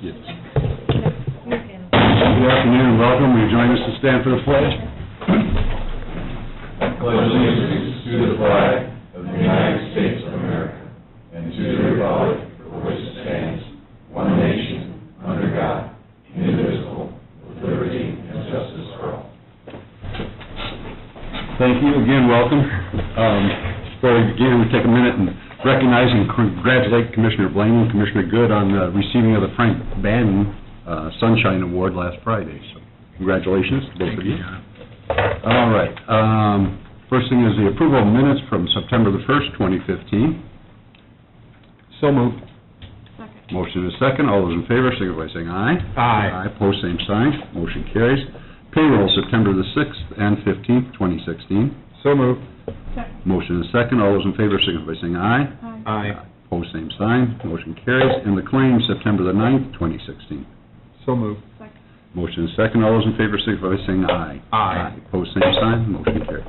Yes. Good afternoon and welcome. Will you join us to stand for the pledge? I pledge allegiance to the flag of the United States of America and to the republic for which it stands, one nation, under God, indivisible, with liberty and justice for all. Thank you. Again, welcome. Before we begin, we take a minute and recognize and congratulate Commissioner Blaney and Commissioner Good on the receiving of the Frank Bannon Sunshine Award last Friday. So congratulations to both of you. All right. First thing is the approval of minutes from September the 1st, 2015. So moved. Second. Motion is second. All those in favor, signify by saying aye. Aye. Pose same sign. Motion carries. Payroll September the 6th and 15th, 2016. So moved. Second. Motion is second. All those in favor, signify by saying aye. Aye. Aye. Pose same sign. Motion carries. And the claims September the 9th, 2016. So moved. Second. Motion is second. All those in favor, signify by saying aye. Aye. Pose same sign. Motion carries.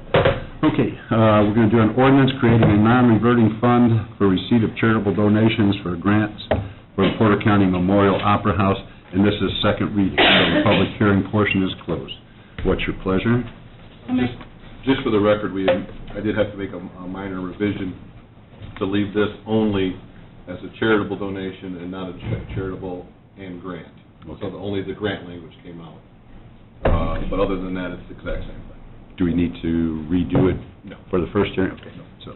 Okay, we're going to do an ordinance creating a non-reverting fund for receipt of charitable donations for grants for the Porter County Memorial Opera House, and this is second reading, so the public hearing portion is closed. What's your pleasure? Just for the record, I did have to make a minor revision to leave this only as a charitable donation and not a charitable and grant. Okay. So only the grant language came out. But other than that, it's the exact same thing. Do we need to redo it No. for the first hearing? Okay, so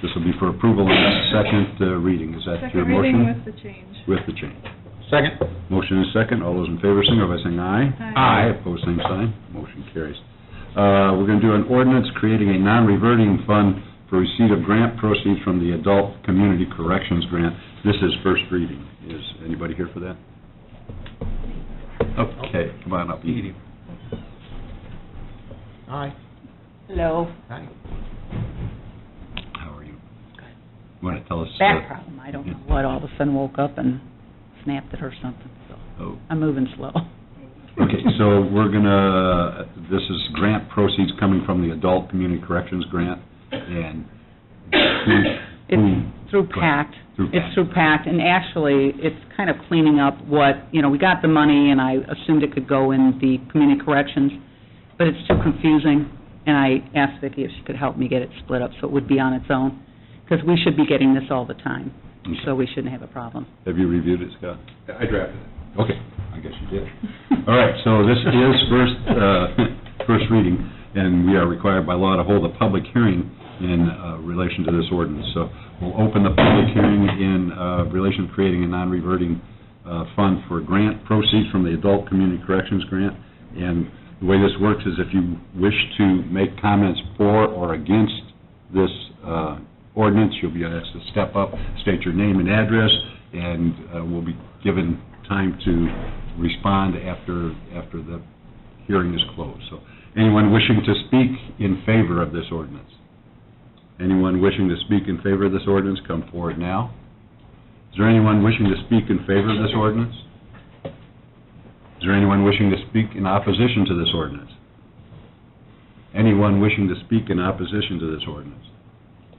this will be for approval in the second reading. Is that your Second motion? reading with the change. With the change. Second. Motion is second. All those in favor, signify by saying aye. Aye. Pose same sign. Motion carries. We're going to do an ordinance creating a non-reverting fund for receipt of grant proceeds from the Adult Community Corrections Grant. This is first reading. Is anybody here for that? Okay, come on up. Edie. Aye. Hello. Aye. How are you? Good. You want to tell us? Back problem. I don't know what. All of a sudden woke up and snapped it or something. So Oh. I'm moving slow. Okay, so we're going to, this is grant proceeds coming from the Adult Community Corrections Grant, and It's through PACT. Through PACT. It's through PACT, and actually, it's kind of cleaning up what, we got the money, and I assumed it could go in the community corrections, but it's too confusing, and I asked Vicki if she could help me get it split up so it would be on its own, because we should be getting this all the time, so we shouldn't have a problem. Have you reviewed it, Scott? I drafted it. Okay, I guess you did. All right, so this is first reading, and we are required by law to hold a public hearing in relation to this ordinance. So we'll open the public hearing in relation to creating a non-reverting fund for grant proceeds from the Adult Community Corrections Grant. And the way this works is if you wish to make comments for or against this ordinance, you'll be asked to step up, state your name and address, and we'll be given time to respond after the hearing is closed. So anyone wishing to speak in favor of this ordinance? Anyone wishing to speak in favor of this ordinance, come forward now. Is there anyone wishing to speak in favor of this ordinance? Is there anyone wishing to speak in opposition to this ordinance? Anyone wishing to speak in opposition to this ordinance?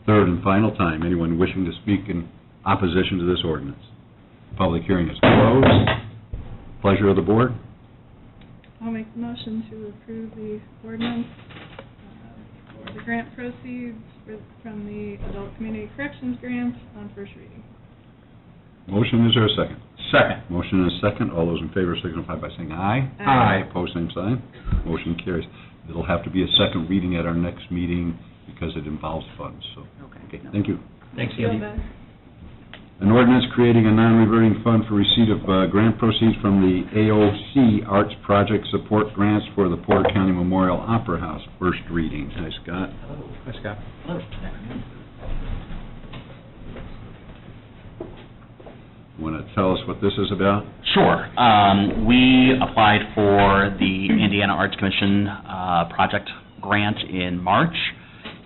Third and final time, anyone wishing to speak in opposition to this ordinance? Public hearing is closed. Pleasure of the board. I'll make the motion to approve the ordinance for the grant proceeds from the Adult Community Corrections Grant on first reading. Motion, is there a second? Second. Motion is second. All those in favor signify by saying aye. Aye. Pose same sign. Motion carries. It'll have to be a second reading at our next meeting because it involves funds, so. Okay. Thank you. Thanks, Feel Edie. better. An ordinance creating a non-reverting fund for receipt of grant proceeds from the AOC Arts Project Support Grants for the Porter County Memorial Opera House. First reading. Hi, Scott. Hi, Scott. Want to tell us what this is about? Sure. We applied for the Indiana Arts Commission project grant in March,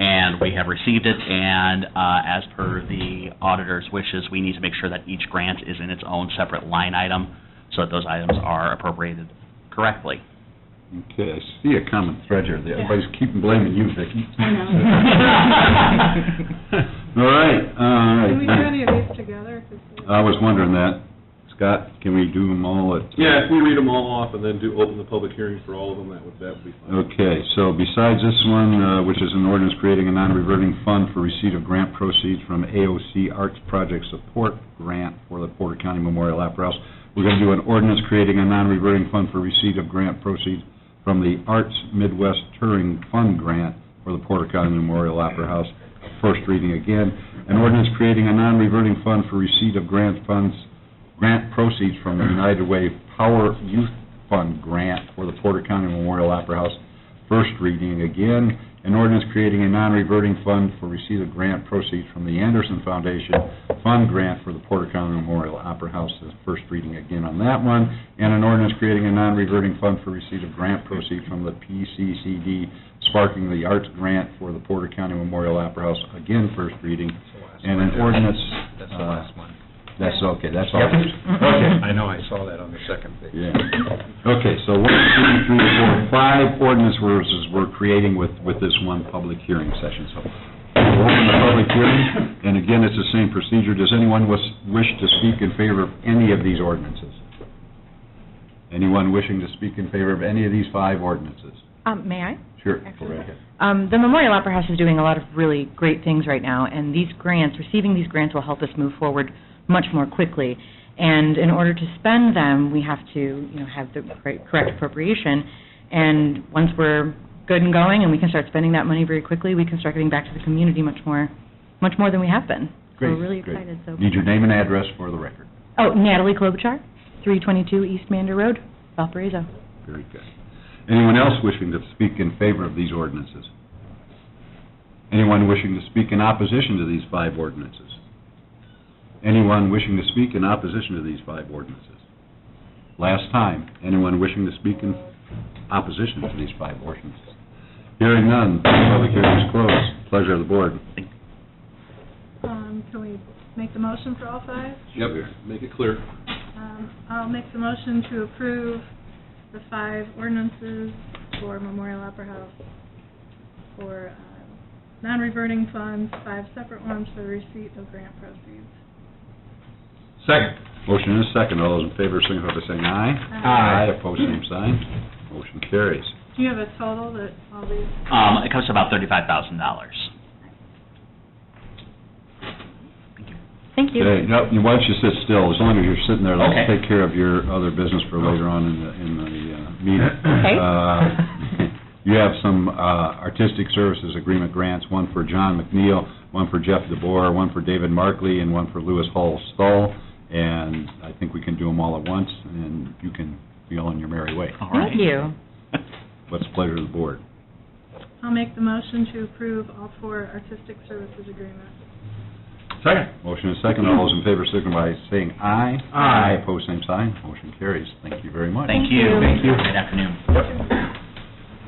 and we have received it, and as per the auditor's wishes, we need to make sure that each grant is in its own separate line item so that those items are appropriated correctly. Okay, I see a common thread here. Everybody's keeping blaming you, Vicki. I know. All right. Can we do any of these together? 'Cause I was wondering that. Scott, can we do them all at? Yeah, if we read them all off and then open the public hearing for all of them, that would be fine. Okay, so besides this one, which is an ordinance creating a non-reverting fund for receipt of grant proceeds from AOC Arts Project Support Grant for the Porter County Memorial Opera House, we're going to do an ordinance creating a non-reverting fund for receipt of grant proceeds from the Arts Midwest Touring Fund Grant for the Porter County Memorial Opera House. First reading again. An ordinance creating a non-reverting fund for receipt of grant proceeds from the United Way Power Youth Fund Grant for the Porter County Memorial Opera House. First reading again. An ordinance creating a non-reverting fund for receipt of grant proceeds from the Anderson Foundation Fund Grant for the Porter County Memorial Opera House. First reading again on that one. And an ordinance creating a non-reverting fund for receipt of grant proceeds from the PCCD Sparking the Arts Grant for the Porter County Memorial Opera House. Again, first reading. And an ordinance... That's the last one. That's okay, that's all. Yep. Okay. I know, I saw that on the second page. Yeah. Okay, so 1, 2, 3, 4, 5 ordinance verses we're creating with this one public hearing session. So we'll open the public hearing, and again, it's the same procedure. Does anyone wish to speak in favor of any of these ordinances? Anyone wishing to speak in favor of any of these 5 ordinances? May I? Sure, go right ahead. The Memorial Opera House is doing a lot of really great things right now, and these grants, receiving these grants will help us move forward much more quickly. And in order to spend them, we have to, have the correct appropriation. And once we're good and going and we can start spending that money very quickly, we can start getting back to the community much more than we have been. Great, So we're really great. excited. So. Need your name and address for the record. Oh, Natalie Klobuchar, 322 East Mander Road, Valparaiso. Very good. Anyone else wishing to speak in favor of these ordinances? Anyone wishing to speak in opposition to these 5 ordinances? Anyone wishing to speak in opposition to these 5 ordinances? Last time, anyone wishing to speak in opposition to these 5 ordinances? Hearing none, public hearing is closed. Pleasure of the board. Can we make the motion for all 5? Yep, make it clear. I'll make the motion to approve the 5 ordinances for Memorial Opera House for non-reverting funds, 5 separate ones for the receipt of grant proceeds. Second. Motion is second. All those in favor signify by saying aye. Aye. Opposed, same sign. Motion carries. Do you have a total that all these? It comes to about $35,000. Thank you. Okay, no, why don't you sit still? As long as you're sitting there, let's Okay. take care of your other business for later on in the meeting. Okay. You have some artistic services agreement grants, one for John McNeil, one for Jeff DeBoer, one for David Markley, and one for Lewis Hall Stull. And I think we can do them all at once, and you can be on your merry way. All right. Thank you. What's the pleasure of the board? I'll make the motion to approve all 4 artistic services agreements. Second. Motion is second. All those in favor signify by saying aye. Aye. Opposed, same sign. Motion carries. Thank you very much. Thank you. Thank you. Good afternoon.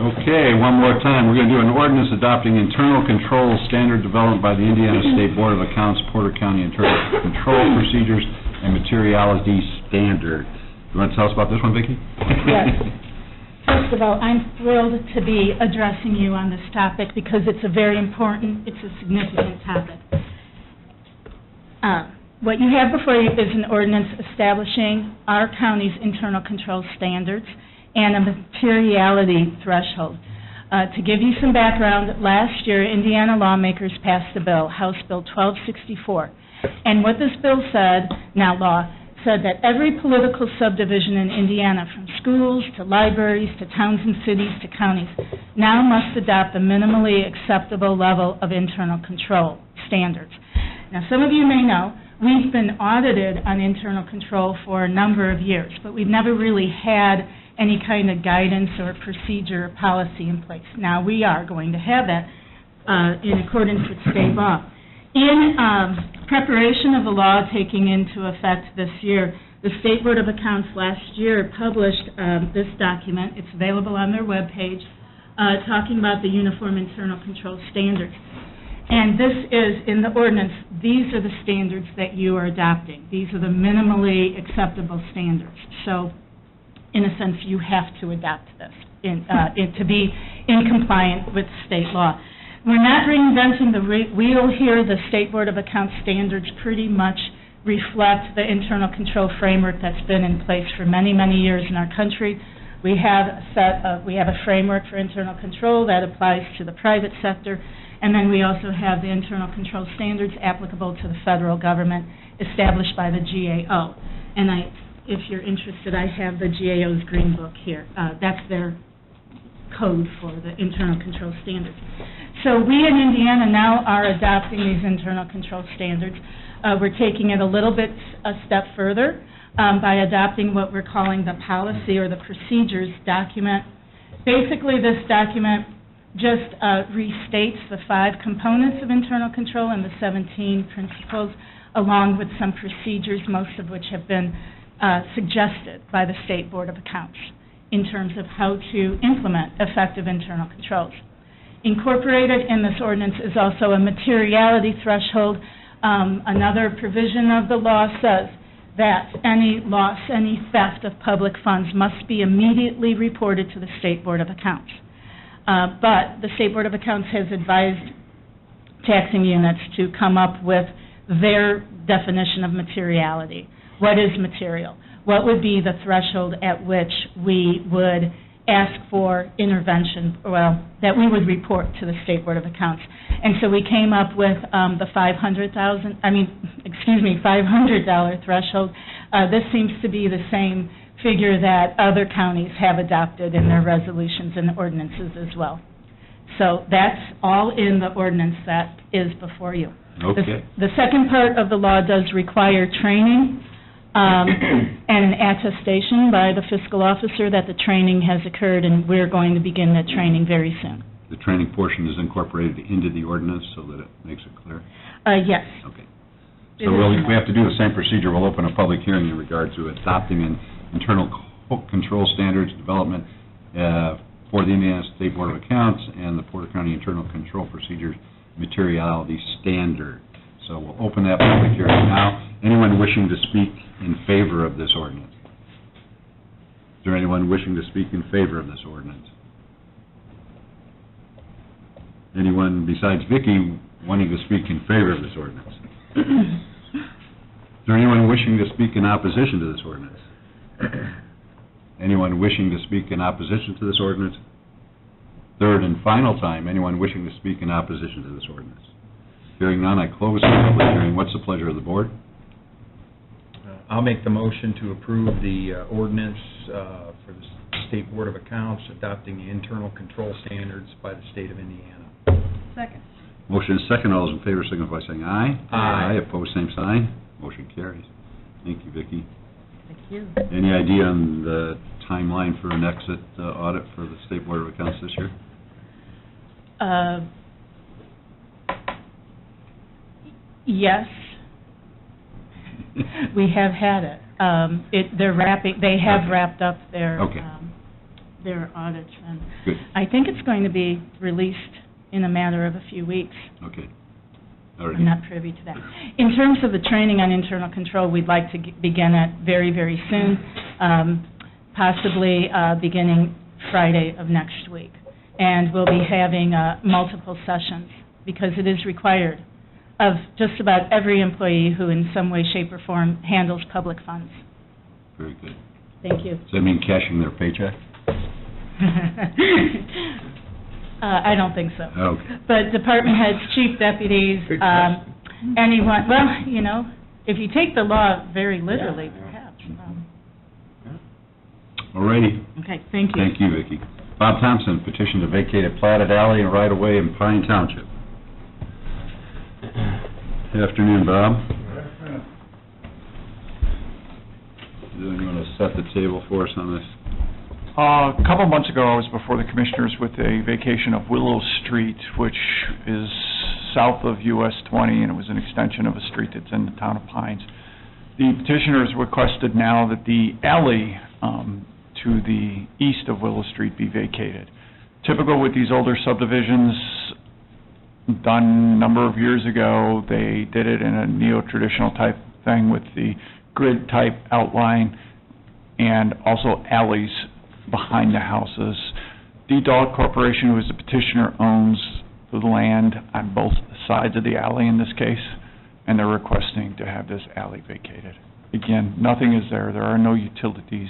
Okay, one more time. We're going to do an ordinance adopting internal control standard developed by the Indiana State Board of Accounts, Porter County Internal Control Procedures and Materiality Standard. You want to tell us about this one, Vicki? Yes. First of all, I'm thrilled to be addressing you on this topic because it's a very important, it's a significant topic. What you have before you is an ordinance establishing our county's internal control standards and a materiality threshold. To give you some background, last year Indiana lawmakers passed a bill, House Bill 1264. And what this bill said, now law, said that every political subdivision in Indiana, from schools to libraries to towns and cities to counties, now must adopt a minimally acceptable level of internal control standards. Now, some of you may know, we've been audited on internal control for a number of years, but we've never really had any kind of guidance or procedure or policy in place. Now, we are going to have that in accordance with state law. In preparation of the law taking into effect this year, the State Board of Accounts last year published this document. It's available on their webpage, talking about the Uniform Internal Control Standards. And this is, in the ordinance, these are the standards that you are adopting. These are the minimally acceptable standards. So, in a sense, you have to adopt this to be in compliance with state law. We're not reinventing the wheel here. The State Board of Accounts standards pretty much reflect the internal control framework that's been in place for many, many years in our country. We have a framework for internal control that applies to the private sector, and then we also have the internal control standards applicable to the federal government established by the GAO. And if you're interested, I have the GAO's Green Book here. That's their code for the internal control standards. So we in Indiana now are adopting these internal control standards. We're taking it a step further by adopting what we're calling the policy or the procedures document. Basically, this document just restates the 5 components of internal control and the 17 principles, along with some procedures, most of which have been suggested by the State Board of Accounts in terms of how to implement effective internal controls. Incorporated in this ordinance is also a materiality threshold. Another provision of the law says that any loss, any theft of public funds must be immediately reported to the State Board of Accounts. But the State Board of Accounts has advised taxing units to come up with their definition of materiality. What is material? What would be the threshold at which we would ask for intervention, that we would report to the State Board of Accounts? And so we came up with the $500 threshold. This seems to be the same figure that other counties have adopted in their resolutions and ordinances as well. So that's all in the ordinance that is before you. Okay. The second part of the law does require training and an attestation by the fiscal officer that the training has occurred, and we're going to begin that training very soon. The training portion is incorporated into the ordinance so that it makes it clear? Yes. Okay. So we have to do the same procedure. We'll open a public hearing in regard to adopting an internal control standards development for the Indiana State Board of Accounts and the Porter County Internal Control Procedures Materiality Standard. So we'll open that public hearing now. Anyone wishing to speak in favor of this ordinance? Is there anyone wishing to speak in favor of this ordinance? Anyone besides Vicki wanting to speak in favor of this ordinance? Is there anyone wishing to speak in opposition to this ordinance? Anyone wishing to speak in opposition to this ordinance? Third and final time, anyone wishing to speak in opposition to this ordinance? Hearing none, I close the public hearing. What's the pleasure of the board? I'll make the motion to approve the ordinance for the State Board of Accounts adopting the internal control standards by the state of Indiana. Second. Motion is second. All those in favor signify by saying aye. Aye. Opposed, same sign. Motion carries. Thank you, Vicki. Thank you. Any idea on the timeline for an exit audit for the State Board of Accounts this year? Yes. We have had it. They have wrapped up their Okay. their audits, and Good. I think it's going to be released in a matter of a few weeks. Okay. All right. I'm not privy to that. In terms of the training on internal control, we'd like to begin it very, very soon, possibly beginning Friday of next week. And we'll be having multiple sessions because it is required of just about every employee who in some way, shape, or form handles public funds. Very good. Thank you. Does that mean cashing their paycheck? I don't think so. Okay. But department heads, chief deputies, Good question. anyone, well, you know, if you take the law very literally, perhaps. All righty. Okay, thank you. Thank you, Vicki. Bob Thompson, petition to vacate a platted alley and right-of-way in Pine Township. Good afternoon, Bob. You want to set the table for us on this? A couple months ago, I was before the Commissioners with a vacation of Willow Street, which is south of US 20, and it was an extension of a street that's in the town of Pines. The petitioners requested now that the alley to the east of Willow Street be vacated. Typical with these older subdivisions, done a number of years ago, they did it in a neo-traditional type thing with the grid-type outline and also alleys behind the houses. D-Dog Corporation, who is the petitioner, owns the land on both sides of the alley in this case, and they're requesting to have this alley vacated. Again, nothing is there. There are no utilities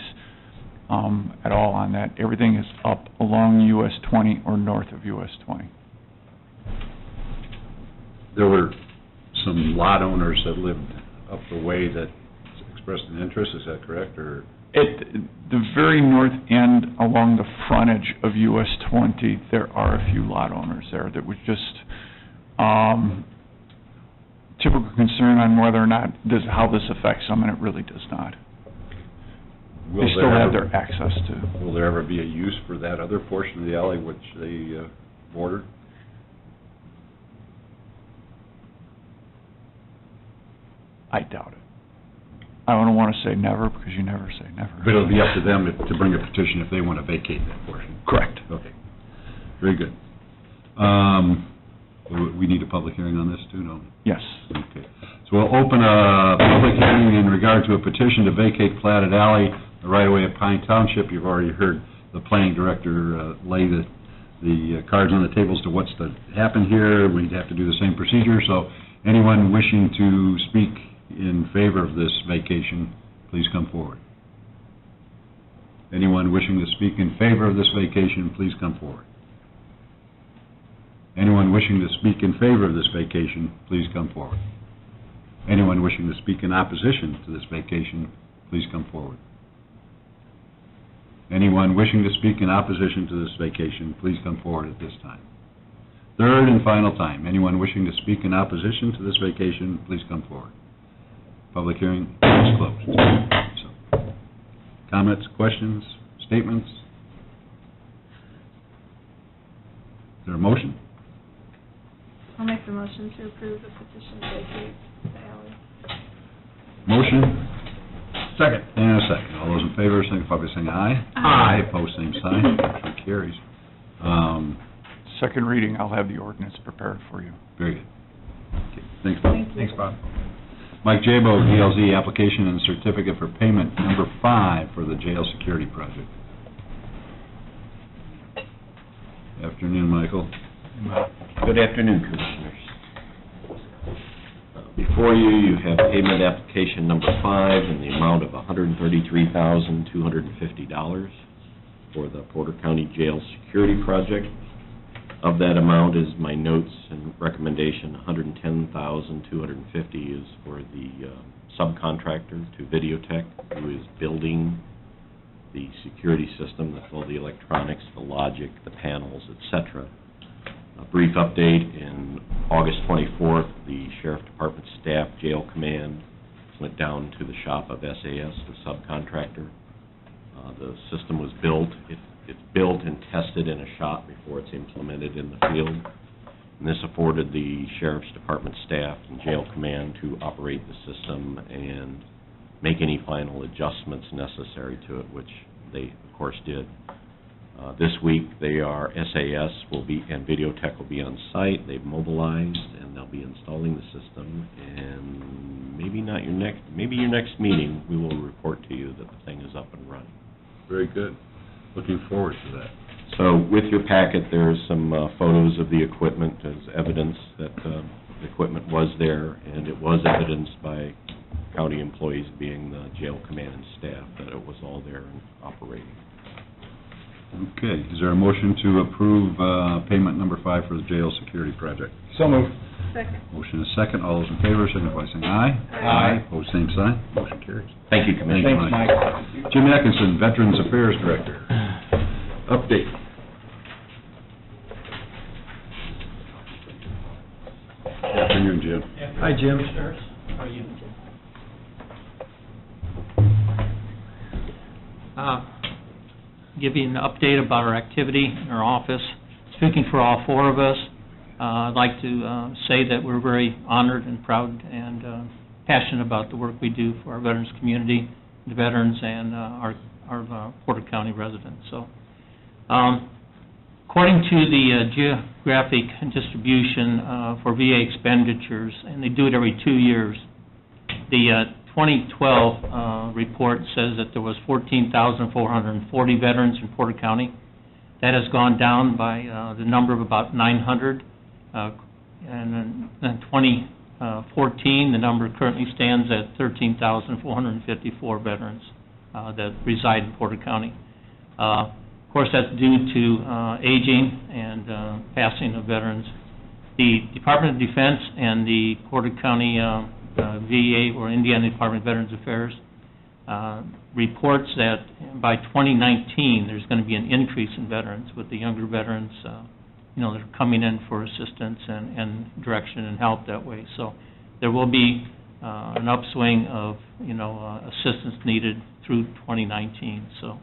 at all on that. Everything is up along US 20 or north of US 20. There were some lot owners that lived up the way that expressed an interest, is that correct, or? At the very north end along the frontage of US 20, there are a few lot owners there that was just typical concern on whether or not how this affects them, and it really does not. Will They still there have ever- their access to. Will there ever be a use for that other portion of the alley which they bordered? I doubt it. I don't want to say never, because you never say never. But it'll be up to them to bring a petition if they want to vacate that portion. Correct. Okay, very good. We need a public hearing on this too, don't we? Yes. Okay. So we'll open a public hearing in regard to a petition to vacate platted alley, the right-of-way of Pine Township. You've already heard the planning director lay the cards on the table as to what's to happen here. We'd have to do the same procedure, so anyone wishing to speak in favor of this vacation, please come forward. Anyone wishing to speak in favor of this vacation, please come forward. Anyone wishing to speak in favor of this vacation, please come forward. Anyone wishing to speak in opposition to this vacation, please come forward. Anyone wishing to speak in opposition to this vacation, please come forward at this time. Third and final time, anyone wishing to speak in opposition to this vacation, please come forward. Public hearing is closed. So, comments, questions, statements? Is there a motion? I'll make the motion to approve the petition to vacate the alley. Motion? Second. And a second. All those in favor, signify by saying aye. Aye. Opposed, same sign. Motion carries. Second reading, I'll have the ordinance prepared for you. Very good. Okay, thanks, Bob. Thank you. Thanks, Bob. Mike Jabo, DLZ, application and certificate for payment number 5 for the jail security project. Afternoon, Michael. Good afternoon, Commissioners. Before you, you have payment application number 5 in the amount of $133,250 for the Porter County Jail Security Project. Of that amount is my notes and recommendation. $110,250 is for the subcontractor to Videotech, who is building the security system, that's all the electronics, the logic, the panels, etc. A brief update: in August 24th, the Sheriff Department staff, Jail Command, went down to the shop of SAS, the subcontractor. The system was built. It's built and tested in a shop before it's implemented in the field. And this afforded the Sheriff's Department staff and Jail Command to operate the system and make any final adjustments necessary to it, which they, of course, did. This week, SAS will be, and Videotech will be on site. They've mobilized, and they'll be installing the system. And maybe your next meeting, we will report to you that the thing is up and running. Very good. Looking forward to that. So with your packet, there's some photos of the equipment as evidence that the equipment was there, and it was evidenced by county employees, being the Jail Command and staff, that it was all there and operating. Okay, is there a motion to approve payment number 5 for the jail security project? So moved. Second. Motion is second. All those in favor, signify by saying aye. Aye. Opposed, same sign. Motion carries. Thank you, Commissioner. Thanks, Mike. Jim Atkinson, Veterans Affairs Director. Update. Afternoon, Jim. Hi, Jim. How are you? Give you an update about our activity in our office. Speaking for all 4 of us, I'd like to say that we're very honored and proud and passionate about the work we do for our veterans community, the veterans, and our Porter County residents. So, according to the geographic distribution for VA expenditures, and they do it every 2 years, the 2012 report says that there was 14,440 veterans in Porter County. That has gone down by the number of about 900. And in 2014, the number currently stands at 13,454 veterans that reside in Porter County. Of course, that's due to aging and passing of veterans. The Department of Defense and the Porter County VA, or Indiana Department of Veterans Affairs, reports that by 2019, there's going to be an increase in veterans, with the younger veterans, that are coming in for assistance and direction and help that way. So there will be an upswing of, assistance needed through 2019. So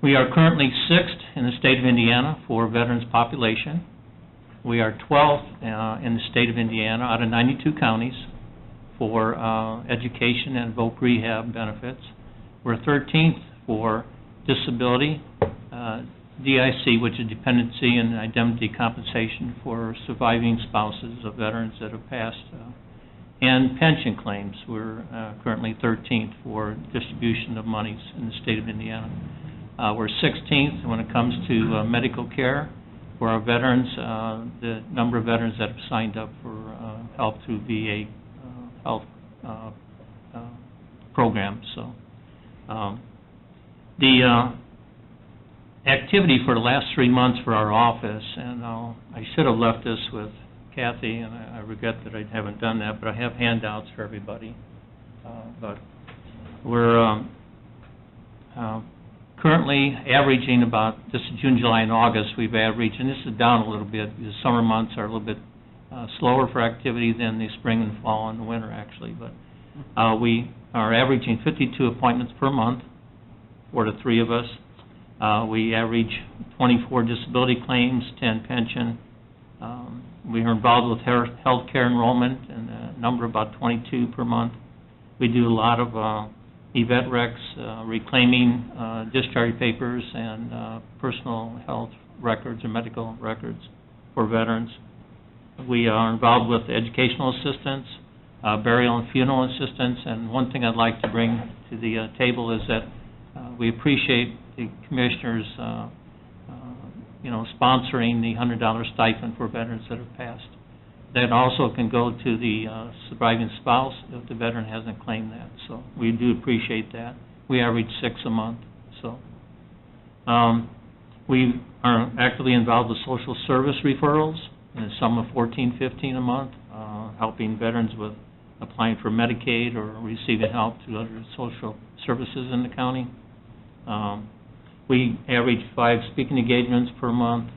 we are currently 6th in the state of Indiana for veterans population. We are 12th in the state of Indiana out of 92 counties for education and voc rehab benefits. We're 13th for disability, DIC, which is dependency and indemnity compensation for surviving spouses of veterans that have passed, and pension claims. We're currently 13th for distribution of monies in the state of Indiana. We're 16th when it comes to medical care for our veterans, the number of veterans that have signed up for help through VA health programs. So the activity for the last 3 months for our office, and I should have left this with Kathy, and I regret that I haven't done that, but I have handouts for everybody. But we're currently averaging about, this is June, July, and August, we've averaged, and this is down a little bit, because summer months are a little bit slower for activity than the spring and fall and the winter, actually. But we are averaging 52 appointments per month for the 3 of us. We average 24 disability claims, 10 pension. We are involved with health care enrollment, and a number about 22 per month. We do a lot of event recs, reclaiming discharge papers and personal health records or medical records for veterans. We are involved with educational assistance, burial and funeral assistance, and one thing I'd like to bring to the table is that we appreciate the commissioners sponsoring the $100 stipend for veterans that have passed. That also can go to the surviving spouse if the veteran hasn't claimed that. So we do appreciate that. We average 6 a month. So we are actively involved with social service referrals, in the sum of $14, $15 a month, helping veterans with applying for Medicaid or receiving help through other social services in the county. We average 5 speaking engagements per month,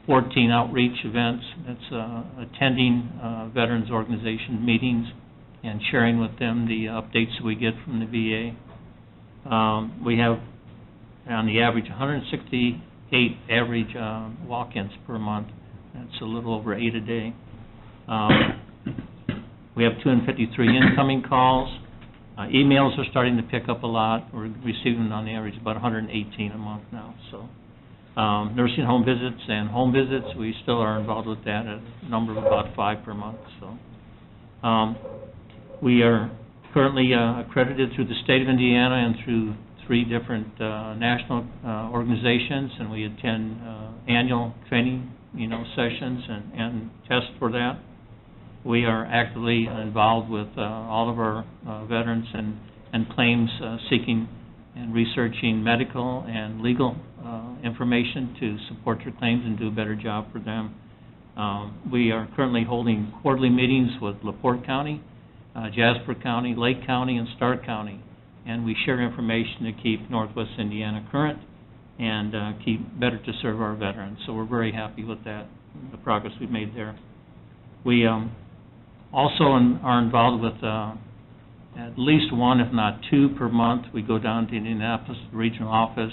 14 outreach events. That's attending veterans organization meetings and sharing with them the updates that we get from the VA. We have, on the average, 168 average walk-ins per month. That's a little over 8 a day. We have 253 incoming calls. Emails are starting to pick up a lot. We're receiving on the average about 118 a month now. So nursing home visits and home visits, we still are involved with that at a number of about 5 per month. So we are currently accredited through the state of Indiana and through 3 different national organizations, and we attend annual training sessions and tests for that. We are actively involved with all of our veterans and claims seeking and researching medical and legal information to support their claims and do a better job for them. We are currently holding quarterly meetings with LaPorte County, Jasper County, Lake County, and Stark County, and we share information to keep Northwest Indiana current and keep better to serve our veterans. So we're very happy with that, the progress we've made there. We also are involved with at least 1, if not 2 per month. We go down to Indianapolis regional office,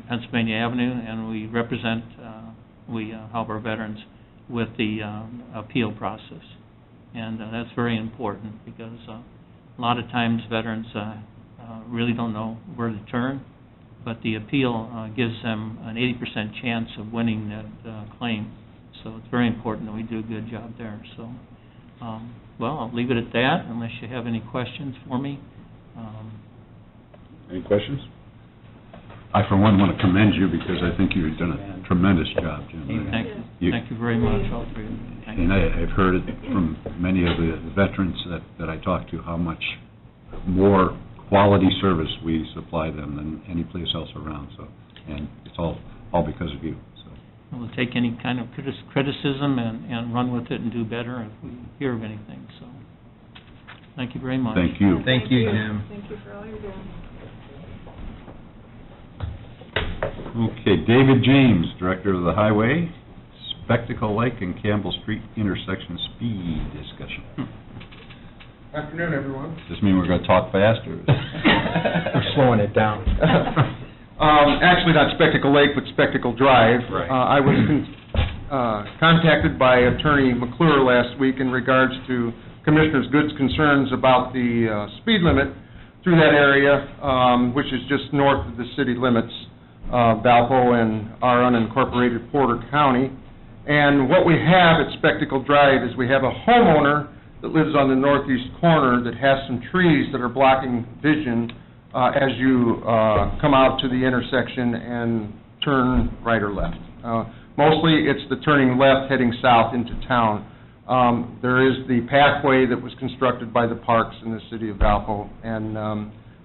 Pennsylvania Avenue, and we represent, we help our veterans with the appeal process. And that's very important because a lot of times veterans really don't know where to turn, but the appeal gives them an 80% chance of winning that claim. So it's very important that we do a good job there. So, well, I'll leave it at that unless you have any questions for me. Any questions? I, for one, want to commend you because I think you've done a tremendous job, Jim. Thank you. Thank you very much, all three of you. Thank you. And I've heard it from many of the veterans that I talk to, how much more quality service we supply them than any place else around, so, and it's all because of you, so. We'll take any kind of criticism and run with it and do better if we hear of anything, so. Thank you very much. Thank you. Thank you, Jim. Thank you for all you're doing. Okay, David James, Director of the Highway, Spectacle Lake and Campbell Street intersection speed discussion. Afternoon, everyone. Does this mean we're going to talk faster? We're slowing it down. Actually, not Spectacle Lake, but Spectacle Drive. Right. I was contacted by Attorney McClure last week in regards to Commissioner Good's concerns about the speed limit through that area, which is just north of the city limits, Valpo and our unincorporated Porter County. And what we have at Spectacle Drive is we have a homeowner that lives on the northeast corner that has some trees that are blocking vision as you come out to the intersection and turn right or left. Mostly it's the turning left heading south into town. There is the pathway that was constructed by the parks in the city of Valpo, and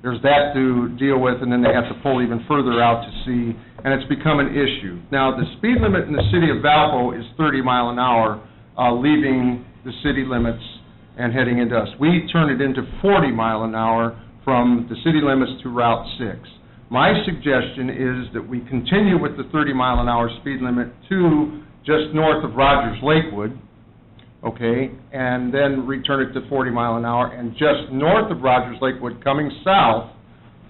there's that to deal with, and then they have to pull even further out to see, and it's become an issue. Now, the speed limit in the city of Valpo is 30 mile an hour, leaving the city limits and heading into us. We turn it into 40 mile an hour from the city limits to Route 6. My suggestion is that we continue with the 30 mile an hour speed limit to just north of Rogers Lakewood, okay, and then return it to 40 mile an hour, and just north of Rogers Lakewood, coming south,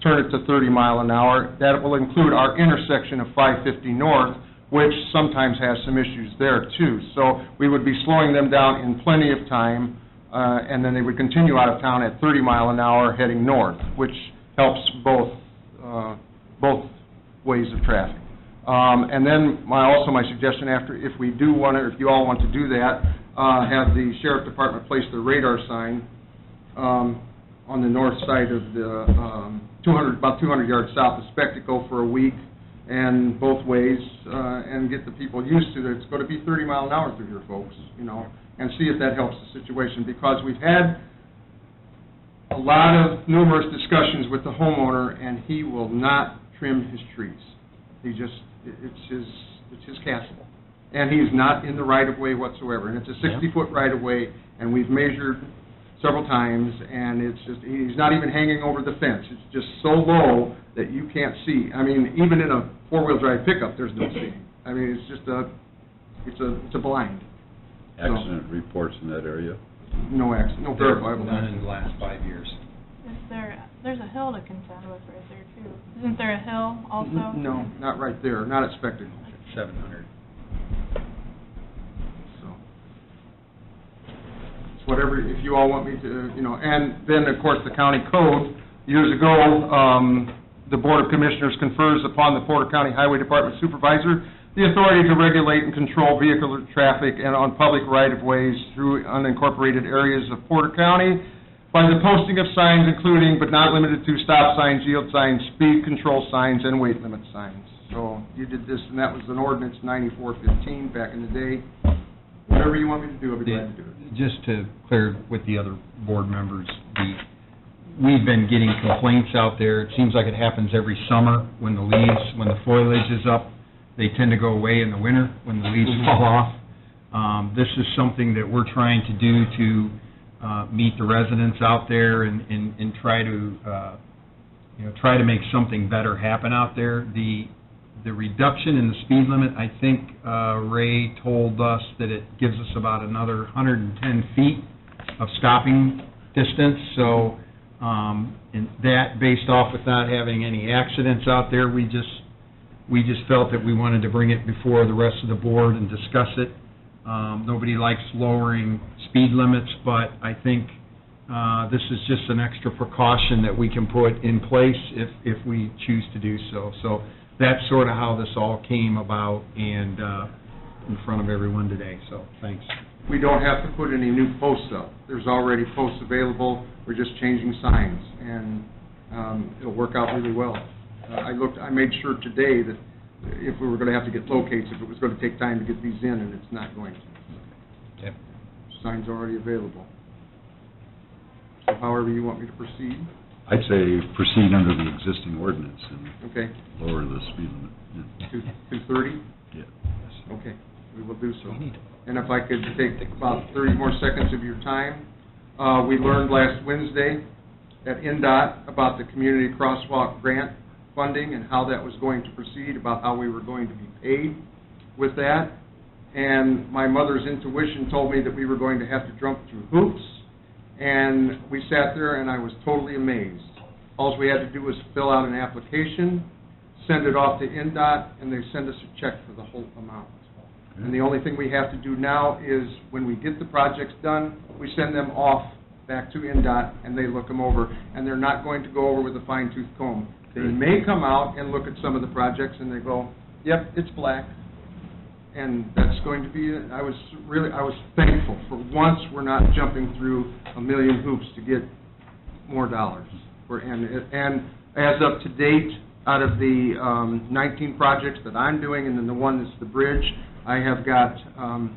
turn it to 30 mile an hour. That will include our intersection of 550 North, which sometimes has some issues there, too. So we would be slowing them down in plenty of time, and then they would continue out of town at 30 mile an hour heading north, which helps both ways of traffic. And then my suggestion after, if we do want to, if you all want to do that, have the sheriff department place the radar sign on the north side of the about 200 yards south of Spectacle for a week, and both ways, and get the people used to that it's going to be 30 mile an hour through here, folks, you know, and see if that helps the situation, because we've had a lot of numerous discussions with the homeowner, and he will not trim his trees. He just, it's his castle. And he's not in the right-of-way whatsoever. And it's a 60-foot right-of-way, and we've measured several times, and it's just, he's not even hanging over the fence. It's just so low that you can't see. I mean, even in a four-wheel drive pickup, there's no seeing. I mean, it's just it's a blind. Accident reports in that area? No accident, no verifiable None accident. in the last 5 years. There's a hill to contend with right there, too. Isn't there a hill also? No, not right there, not at Spectacle. 700. So, it's whatever, if you all want me to, you know, and then, of course, the county code, years ago, the Board of Commissioners confers upon the Porter County Highway Department Supervisor the authority to regulate and control vehicular traffic and on public right-of-ways through unincorporated areas of Porter County by the posting of signs including, but not limited to, stop signs, yield signs, speed control signs, and weight limit signs. So you did this, and that was an ordinance 9415 back in the day. Whatever you want me to do, I'll be glad to do it. Just to clear with the other board members, we've been getting complaints out there. It seems like it happens every summer when the foliage is up. They tend to go away in the winter when the leaves fall off. This is something that we're trying to do to meet the residents out there and try to make something better happen out there. The reduction in the speed limit, I think Ray told us that it gives us about another 110 feet of stopping distance. So, and that based off with not having any accidents out there, we just felt that we wanted to bring it before the rest of the board and discuss it. Nobody likes lowering speed limits, but I think this is just an extra precaution that we can put in place if we choose to do so. So that's sort of how this all came about and in front of everyone today, so thanks. We don't have to put any new posts up. There's already posts available. We're just changing signs, and it'll work out really well. I made sure today that if we were going to have to get locates, if it was going to take time to get these in, and it's not going to. Yep. Sign's already available. So however you want me to proceed. I'd say proceed under the existing ordinance and Okay, lower the speed limit. Yeah. 230? Yeah. Okay, we will do so. And if I could take about 30 more seconds of your time. We learned last Wednesday at NDOT about the community crosswalk grant funding and how that was going to proceed, about how we were going to be paid with that. And my mother's intuition told me that we were going to have to jump through hoops. And we sat there and I was totally amazed. All we had to do was fill out an application, send it off to NDOT, and they send us a check for the whole amount. And the only thing we have to do now is, when we get the projects done, we send them off back to NDOT, and they look them over. And they're not going to go over with a fine-tooth comb. They may come out and look at some of the projects, and they go, yep, it's black. And that's going to be it. I was thankful. For once, we're not jumping through a million hoops to get more dollars. And as of to date, out of the 19 projects that I'm doing, and then the one that's the bridge, I have got 2,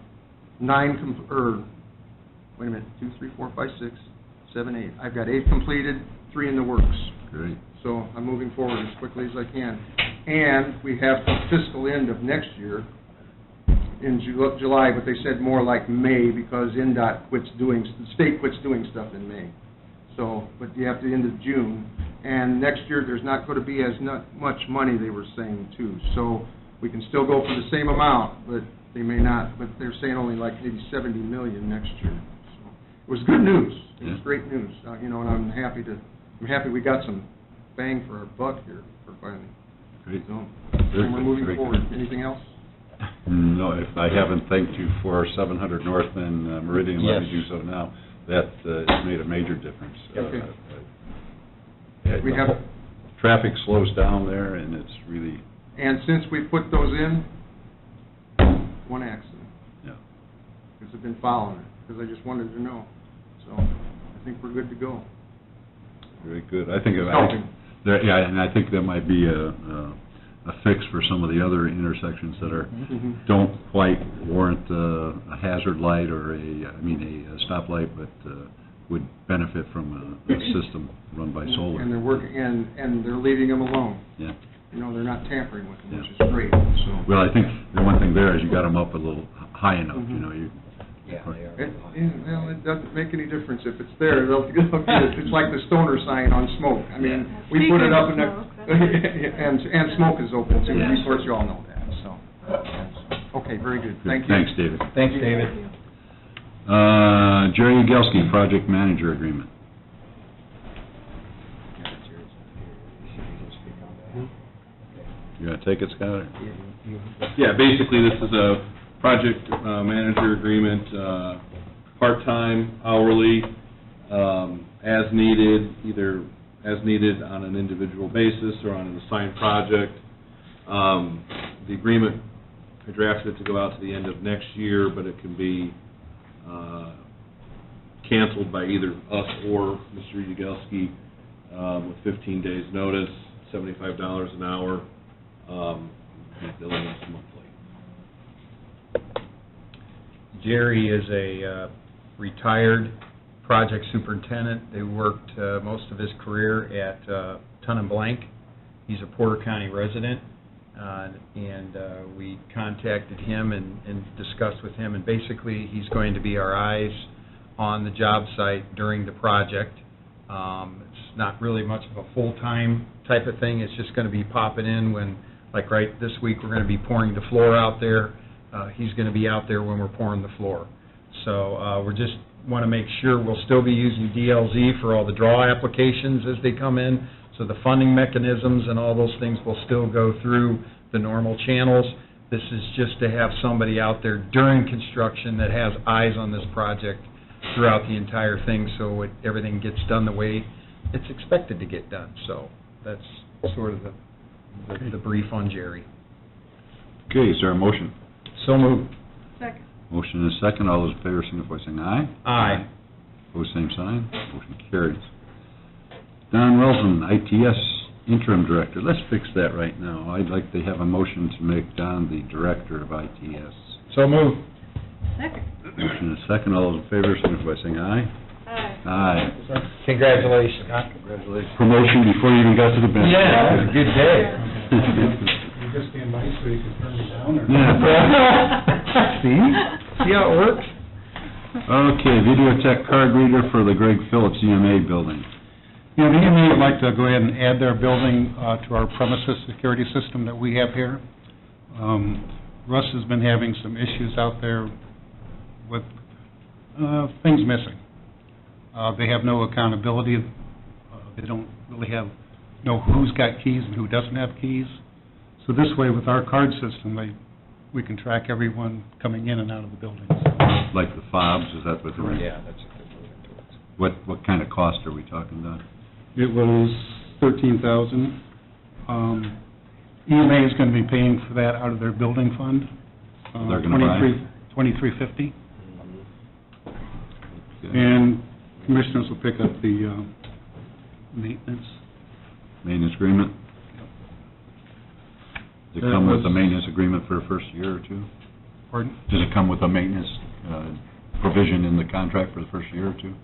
3, 4, 5, 6, 7, 8. I've got 8 completed, 3 in the works. Great. So I'm moving forward as quickly as I can. And we have the fiscal end of next year in July, but they said more like May, because NDOT the state quits doing stuff in May. So, but you have to end of June. And next year, there's not going to be as much money, they were saying, too. So we can still go for the same amount, but they may not. But they're saying only like maybe $70 million next year. So it was good news. It was great news. And I'm happy we got some bang for our buck here for finally. Great. So we're moving forward. Anything else? No, if I haven't thanked you for 700 North and Meridian, let me do so now. That has made a major difference. Okay. We have traffic slows down there, and it's really. And since we put those in, 1 accident. Yeah. Because I've been following it, because I just wanted to know. So I think we're good to go. Very good. I think Helping. and I think that might be a fix for some of the other intersections that are don't quite warrant a hazard light or a stoplight, but would benefit from a system run by solar. And they're working, and they're leaving them alone. Yeah. They're not tampering with them, Yeah. which is great. So. Well, I think the one thing there is you got them up a little high enough. It doesn't make any difference if it's there. They'll get it. It's like the stoner sign on smoke. We put it up and smoke is open too. Of course, you all know that. So, okay, very good. Thank you. Thanks, David. Thanks, David. Jerry Yagelski, Project Manager Agreement. You gonna take it, Scott? Yeah, basically, this is a project manager agreement, part-time, hourly, as needed, either as needed on an individual basis or on an assigned project. The agreement, I drafted it to go out to the end of next year, but it can be canceled by either us or Mr. Yagelski with 15 days' notice, $75 an hour, billing us monthly. Jerry is a retired project superintendent. They worked most of his career at Ton and Blank. He's a Porter County resident, and we contacted him and discussed with him, and basically he's going to be our eyes on the job site during the project. It's not really much of a full-time type of thing. It's just going to be popping in when, like right this week, we're going to be pouring the floor out there. He's going to be out there when we're pouring the floor. So we just want to make sure we'll still be using DLZ for all the draw applications as they come in. So the funding mechanisms and all those things will still go through the normal channels. This is just to have somebody out there during construction that has eyes on this project throughout the entire thing, so everything gets done the way it's expected to get done. So that's sort of the brief on Jerry. Okay, is there a motion? So moved. Second. Motion is second. All those in favor signify by saying aye. Aye. Opposed, same sign. Motion carries. Don Wilson, ITS interim director. Let's fix that right now. I'd like to have a motion to make Don the director of ITS. So move. Second. Motion and a second. All those in favor, signify by saying aye. Aye. Aye. Congratulations. Congratulations. Promotion before you even got to the bench. Yeah, that was a good day. You're just being nice so you can turn me down, or? See how it works? Okay, Videotech card reader for the Greg Phillips EMA building. Yeah, the EMA would like to go ahead and add their building to our premises security system that we have here. Russ has been having some issues out there with things missing. They have no accountability. They don't really know who's got keys and who doesn't have keys. So this way, with our card system, we can track everyone coming in and out of the buildings. Like the fobs, is that what they're... Yeah, that's a good word. What kind of cost are we talking about? It was $13,000. EMA is going to be paying for that out of their building fund. They're going to buy? $2,350. And commissioners will pick up the maintenance. Maintenance agreement? Does it come with a maintenance agreement for the first year or two? Pardon? Does it come with a maintenance provision in the contract for the first year or two?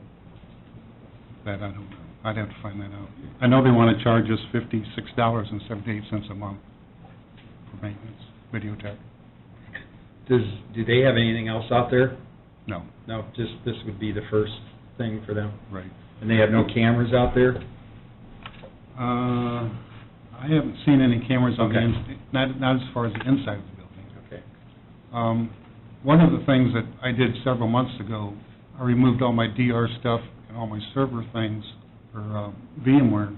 That I don't know. I'd have to find that out. I know they want to charge us $56.78 a month for maintenance, Videotech. Do they have anything else out there? No. No, just, this would be the first thing for them? Right. And they have no cameras out there? I haven't seen any cameras on the, Okay. not as far as the inside of the building. Okay. One of the things that I did several months ago, I removed all my DR stuff and all my server things for VMware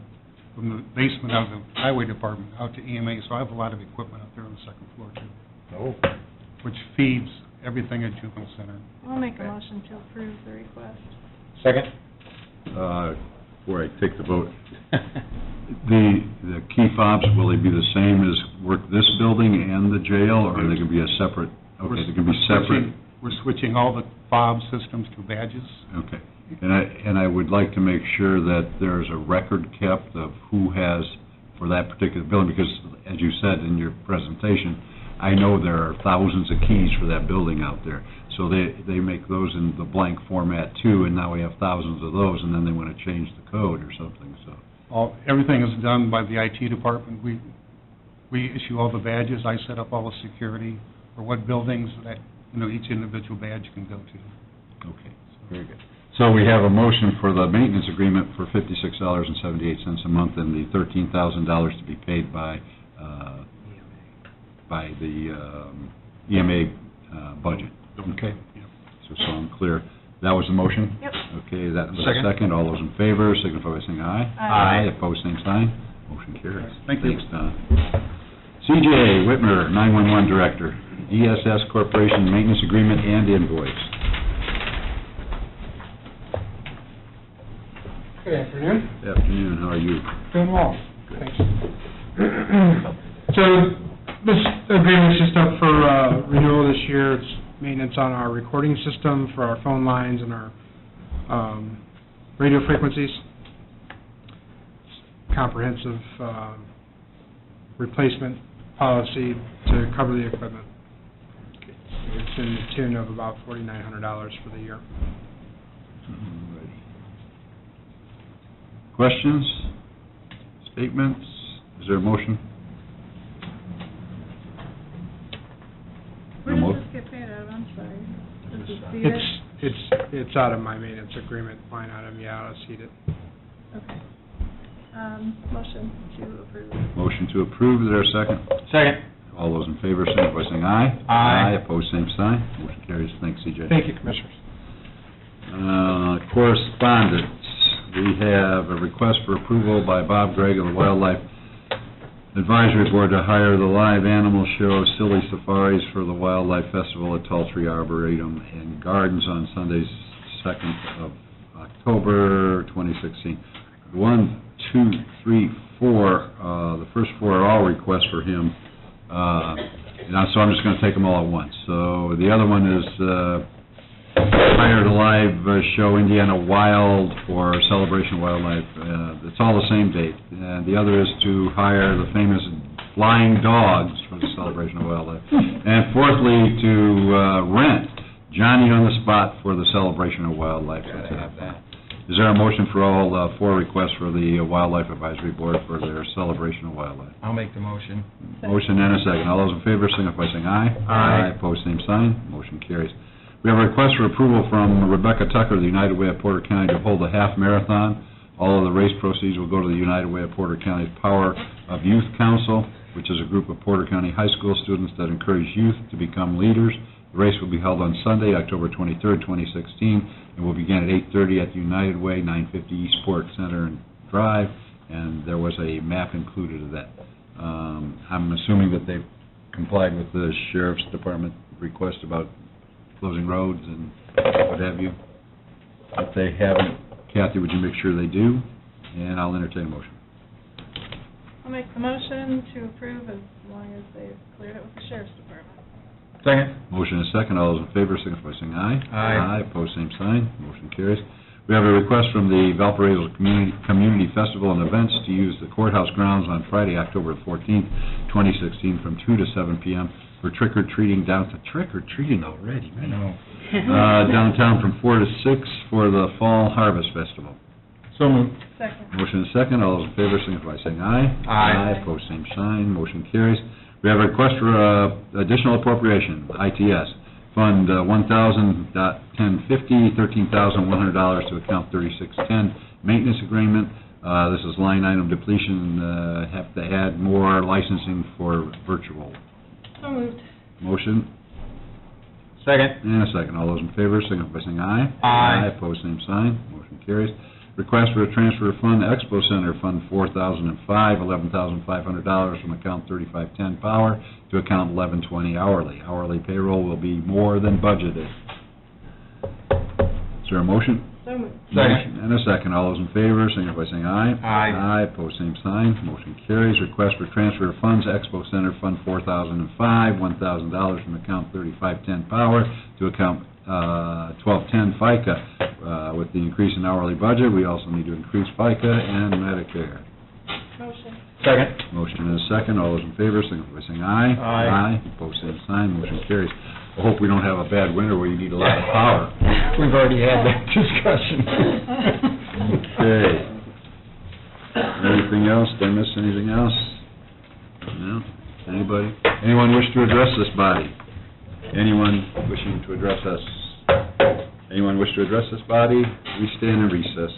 from the basement of the highway department out to EMA, so I have a lot of equipment out there on the second floor too. Oh. Which feeds everything at Juvenile Center. I'll make a motion to approve the request. Second? Before I take the vote, the key fobs, will they be the same as work this building and the jail, or are they going to be a separate? Okay, they can be separate. We're switching all the fob systems to badges. Okay, and I would like to make sure that there's a record kept of who has for that particular building, because as you said in your presentation, I know there are thousands of keys for that building out there. So they make those in the blank format too, and now we have thousands of those, and then they want to change the code or something, so. Everything is done by the IT department. We issue all the badges. I set up all the security for what buildings that, each individual badge can go to. Okay, very good. So we have a motion for the maintenance agreement for $56.78 a month, and the $13,000 to be paid by the EMA budget. Okay. So I'm clear. That was the motion? Yep. Okay, that was Second. a second. All those in favor, signify by saying aye. Aye. Opposed, same sign. Motion carries. Thank you. Thanks, Don. CJ Whitmer, 911 Director, ESS Corporation Maintenance Agreement and Invoice. Good afternoon. Good afternoon, how are you? Doing well. Thanks. So this agreement's just up for renewal this year. It's maintenance on our recording system for our phone lines and our radio frequencies. Comprehensive replacement policy to cover the equipment. It's in the tune of about $4,900 for the year. Alrighty. Questions? Statements? Is there a motion? Where No does this get paid out of? I'm sorry. Does it see it? It's out of my maintenance agreement line item, yeah, I'll see it. Okay. Motion to approve. Motion to approve, is there a second? Second. All those in favor, signify by saying aye. Aye. Opposed, same sign. Motion carries. Thanks, CJ. Thank you, Commissioners. Correspondence. We have a request for approval by Bob Gregg of the Wildlife Advisory Board to hire the live animal show Silly Safaris for the Wildlife Festival at Tall Tree Arboretum and Gardens on Sunday, 2nd of October, 2016. 1, 2, 3, 4, the first 4 are all requests for him. So I'm just going to take them all at once. So the other one is hired a live show, Indiana Wild, for Celebration of Wildlife. It's all the same date. And the other is to hire the famous flying dogs for the Celebration of Wildlife. And fourthly, to rent Johnny on the Spot for the Celebration of Wildlife. Gotta have that. Is there a motion for all four requests for the Wildlife Advisory Board for their Celebration of Wildlife? I'll make the motion. Motion and a second. All those in favor, signify by saying aye. Aye. Opposed, same sign. Motion carries. We have a request for approval from Rebecca Tucker of the United Way of Porter County to hold a half marathon. All of the race proceeds will go to the United Way of Porter County's Power of Youth Council, which is a group of Porter County high school students that encourage youth to become leaders. The race will be held on Sunday, October 23rd, 2016, and will begin at 8:30 at the United Way, 950 East Port Center and Drive, and there was a map included of that. I'm assuming that they've complied with the Sheriff's Department request about closing roads and what have you. If they haven't, Kathy, would you make sure they do? And I'll entertain a motion. I'll make the motion to approve as long as they've cleared it with the Sheriff's Department. Second. Motion is second. All those in favor, signify by saying aye. Aye. Opposed, same sign. Motion carries. We have a request from the Valparaiso Community Festival and Events to use the courthouse grounds on Friday, October 14th, 2016, from 2 to 7 p.m. for trick-or-treating trick-or-treating already, I know. downtown from 4 to 6 for the Fall Harvest Festival. So moved. Second. Motion is second. All those in favor, signify by saying aye. Aye. Opposed, same sign. Motion carries. We have a request for additional appropriation, ITS, Fund 1,01050, $13,100 to account 3610, maintenance agreement. This is line item depletion, have to add more licensing for virtual. So moved. Motion, Second. and a second. All those in favor, signify by saying aye. Aye. Opposed, same sign. Motion carries. Request for a transfer of fund, Expo Center, Fund 4005, $11,500 from account 3510 Power to account 1120 Hourly. Hourly payroll will be more than budgeted. Is there a motion? So moved. Motion and a second. All those in favor, signify by saying aye. Aye. Aye, opposed, same sign. Motion carries. Request for transfer of funds, Expo Center, Fund 4005, $1,000 from account 3510 Power to account 1210 FICA. With the increase in hourly budget, we also need to increase FICA and Medicare. Motion. Second. Motion and a second. All those in favor, signify by saying aye. Aye. Opposed, same sign. Motion carries. I hope we don't have a bad winter where you need a lot of power. We've already had that discussion. Okay. Anything else? Did I miss anything else? No? Anybody? Anyone wish to address this body? Anyone wishing to address us? Anyone wish to address this body? We stand in recess.